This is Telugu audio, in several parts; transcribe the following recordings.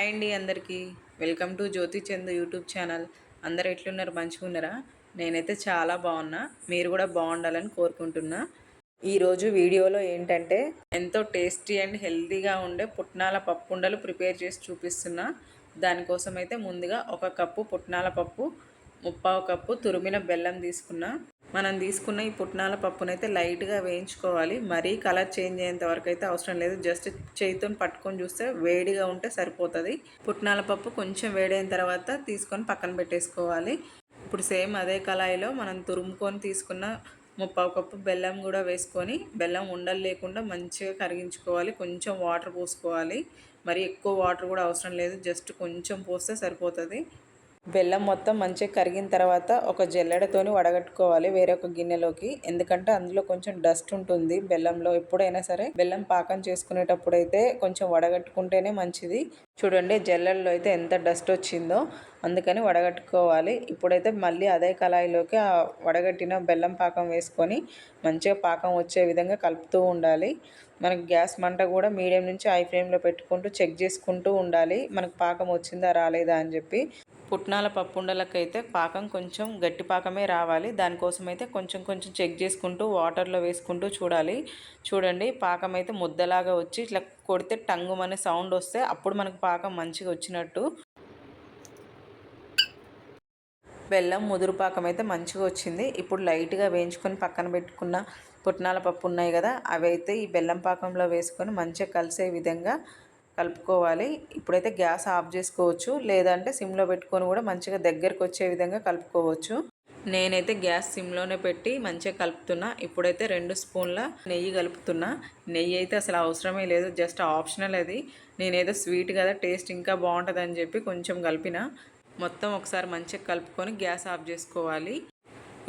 హాయ్ అండి అందరికీ. Welcome to Jyothi Chand YouTube channel. అందరు ఎట్లున్నారు? మంచిగున్నారా? నేనైతే చాలా బాగున్నా. మీరు కూడా బాగుండాలని కోరుకుంటున్నా. ఈరోజు వీడియోలో ఏంటంటే ఎంతో టేస్టీ అండ్ హెల్తీగా ఉండే పుట్నాల పప్పు ఉండలు ప్రిపేర్ చేసి చూపిస్తున్నా. దానికోసం అయితే ముందుగా 1 కప్పు పుట్నాల పప్పు, 3/4 కప్పు తురిమిన బెల్లం తీసుకున్నా. మనం తీసుకున్న ఈ పుట్నాల పప్పునైతే లైట్గా వేయించుకోవాలి. మరీ కలర్ చేంజ్ అయ్యేంత వరకు అయితే అవసరం లేదు. జస్ట్ చేయితో పట్టుకొని చూస్తే వేడిగా ఉంటే సరిపోతుంది. పుట్నాల పప్పు కొంచెం వేడైన తర్వాత తీసుకొని పక్కన పెట్టేసుకోవాలి. ఇప్పుడు సేమ్ అదే కళాయిలో మనం తురుముకొని తీసుకున్న 3/4 కప్పు బెల్లం కూడా వేసుకొని బెల్లం ఉండలు లేకుండా మంచిగా కరిగించుకోవాలి. కొంచెం వాటర్ పోసుకోవాలి. మరి ఎక్కువ వాటర్ కూడా అవసరం లేదు. జస్ట్ కొంచెం పోస్తే సరిపోతుంది. బెల్లం మొత్తం మంచిగా కరిగిన తర్వాత ఒక జల్లెడతోని వడగట్టుకోవాలి వేరొక గిన్నెలోకి. ఎందుకంటే అందులో కొంచెం డస్ట్ ఉంటుంది బెల్లంలో. ఎప్పుడైనా సరే బెల్లం పాకం చేసుకునేటప్పుడు అయితే కొంచెం వడగట్టుకుంటేనే మంచిది. చూడండి జల్లెడలో అయితే ఎంత డస్ట్ వచ్చిందో, అందుకని వడగట్టుకోవాలి. ఇప్పుడైతే మళ్ళీ అదే కళాయిలోకి ఆ వడగట్టిన బెల్లం పాకం వేసుకొని మంచిగా పాకం వచ్చే విధంగా కలుపుతూ ఉండాలి. మనకి గ్యాస్ మంట కూడా మీడియం నుంచి హై ఫ్లేమ్లో పెట్టుకుంటూ చెక్ చేసుకుంటూ ఉండాలి, మనకు పాకం వచ్చిందా రాలేదా అని చెప్పి. పుట్నాల పప్పు ఉండలకైతే పాకం కొంచెం గట్టి పాకమే రావాలి. దానికోసం అయితే కొంచెం కొంచెం చెక్ చేసుకుంటూ వాటర్లో వేసుకుంటూ చూడాలి. చూడండి పాకం అయితే ముద్దలాగా వచ్చి ఇట్లా కొడితే టంగుమనే సౌండ్ వస్తే అప్పుడు మనకు పాకం మంచిగా వచ్చినట్టు. బెల్లం ముదురు పాకం అయితే మంచిగా వచ్చింది. ఇప్పుడు లైట్గా వేయించుకొని పక్కన పెట్టుకున్న పుట్నాల పప్పు ఉన్నాయి కదా, అవి అయితే ఈ బెల్లం పాకంలో వేసుకొని మంచిగా కలిసే విధంగా కలుపుకోవాలి. ఇప్పుడైతే గ్యాస్ ఆఫ్ చేసుకోవచ్చు, లేదంటే సిమ్లో పెట్టుకొని కూడా మంచిగా దగ్గరకు వచ్చే విధంగా కలుపుకోవచ్చు. నేనైతే గ్యాస్ సిమ్లోనే పెట్టి మంచిగా కలుపుతున్నా. ఇప్పుడైతే 2 స్పూన్ల నెయ్యి కలుపుతున్నా. నెయ్యి అయితే అసలు అవసరమే లేదు, జస్ట్ ఆప్షనల్ అది. నేనేదో స్వీట్ కదా టేస్ట్ ఇంకా బాగుంటుందని చెప్పి కొంచెం కలిపిన. మొత్తం ఒకసారి మంచిగా కలుపుకొని గ్యాస్ ఆఫ్ చేసుకోవాలి.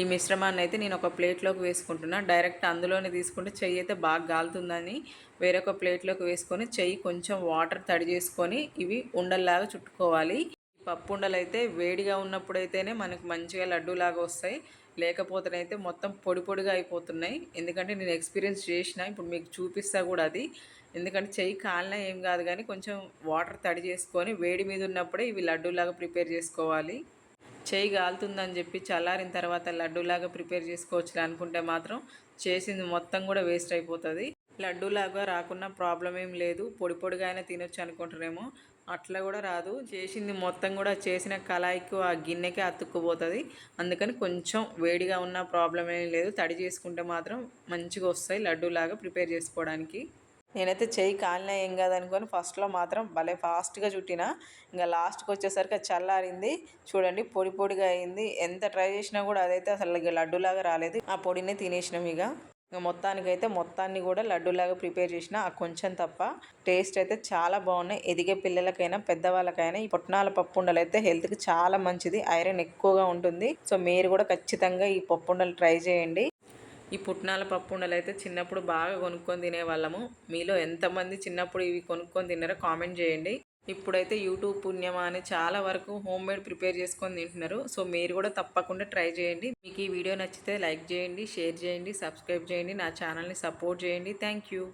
ఈ మిశ్రమాన్ని అయితే నేను ఒక ప్లేట్లోకి వేసుకుంటున్నా. డైరెక్ట్ అందులోనే తీసుకుంటే చెయ్యి అయితే బాగా గాలుతుందని వేరొక ప్లేట్లోకి వేసుకొని చెయ్యి కొంచెం వాటర్ తడి చేసుకొని ఇవి ఉండల్లాగా చుట్టుకోవాలి. పప్పు ఉండలు అయితే వేడిగా ఉన్నప్పుడైతేనే మనకు మంచిగా లడ్డూలాగా వస్తాయి, లేకపోతేనైతే మొత్తం పొడి పొడిగా అయిపోతున్నాయి. ఎందుకంటే నేను ఎక్స్పీరియన్స్ చేసిన, ఇప్పుడు మీకు చూపిస్తా కూడా అది. ఎందుకంటే చెయ్యి కాలినా ఏం కాదు, కానీ కొంచెం వాటర్ తడి చేసుకొని వేడి మీద ఉన్నప్పుడే ఇవి లడ్డూలాగా ప్రిపేర్ చేసుకోవాలి. చెయ్యి కాలుతుందని చెప్పి చల్లారిన తర్వాత లడ్డూలాగా ప్రిపేర్ చేసుకోవచ్చు అనుకుంటే మాత్రం చేసింది మొత్తం కూడా వేస్ట్ అయిపోతుంది. లడ్డూలాగా రాకున్నా ప్రాబ్లం ఏం లేదు, పొడి పొడిగా అయినా తినొచ్చు అనుకుంటారేమో, అట్లా కూడా రాదు. చేసింది మొత్తం కూడా చేసిన కళాయికి ఆ గిన్నెకే అతుక్కుపోతుంది. అందుకని కొంచెం వేడిగా ఉన్న ప్రాబ్లం ఏం లేదు, తడి చేసుకుంటే మాత్రం మంచిగా వస్తాయి లడ్డూలాగా ప్రిపేర్ చేసుకోవడానికి. నేనైతే చెయ్యి కాలినా ఏం కాదనుకొని ఫస్ట్లో మాత్రం భలే ఫాస్ట్గా చుట్టిన. ఇంకా లాస్ట్కి వచ్చేసరికి అది చల్లారింది. చూడండి పొడి పొడిగా అయింది. ఎంత ట్రై చేసినా కూడా అదైతే అసలు ఇక లడ్డూలాగా రాలేదు. ఆ పొడినే తినేసినాం. ఇక మొత్తానికైతే మొత్తాన్ని కూడా లడ్డూలాగా ప్రిపేర్ చేసిన, ఆ కొంచెం తప్ప. టేస్ట్ అయితే చాలా బాగున్నాయి. ఎదిగే పిల్లలకైనా పెద్దవాళ్ళకైనా ఈ పుట్నాల పప్పు ఉండలు అయితే హెల్త్కి చాలా మంచిది, ఐరన్ ఎక్కువగా ఉంటుంది. సో మీరు కూడా ఖచ్చితంగా ఈ పప్పు ఉండలు ట్రై చేయండి. ఈ పుట్నాల పప్పు ఉండలు అయితే చిన్నప్పుడు బాగా కొనుక్కొని తినేవాళ్ళము. మీలో ఎంతమంది చిన్నప్పుడు ఇవి కొనుక్కొని తిన్నారో కామెంట్ చేయండి. ఇప్పుడైతే యూట్యూబ్ పుణ్యమా అని చాలా వరకు హోమ్ మేడ్ ప్రిపేర్ చేసుకొని తింటున్నారు. సో మీరు కూడా తప్పకుండా ట్రై చేయండి. మీకు ఈ వీడియో నచ్చితే లైక్ చేయండి, షేర్ చేయండి, సబ్స్క్రైబ్ చేయండి, నా ఛానల్ని సపోర్ట్ చేయండి. Thank you.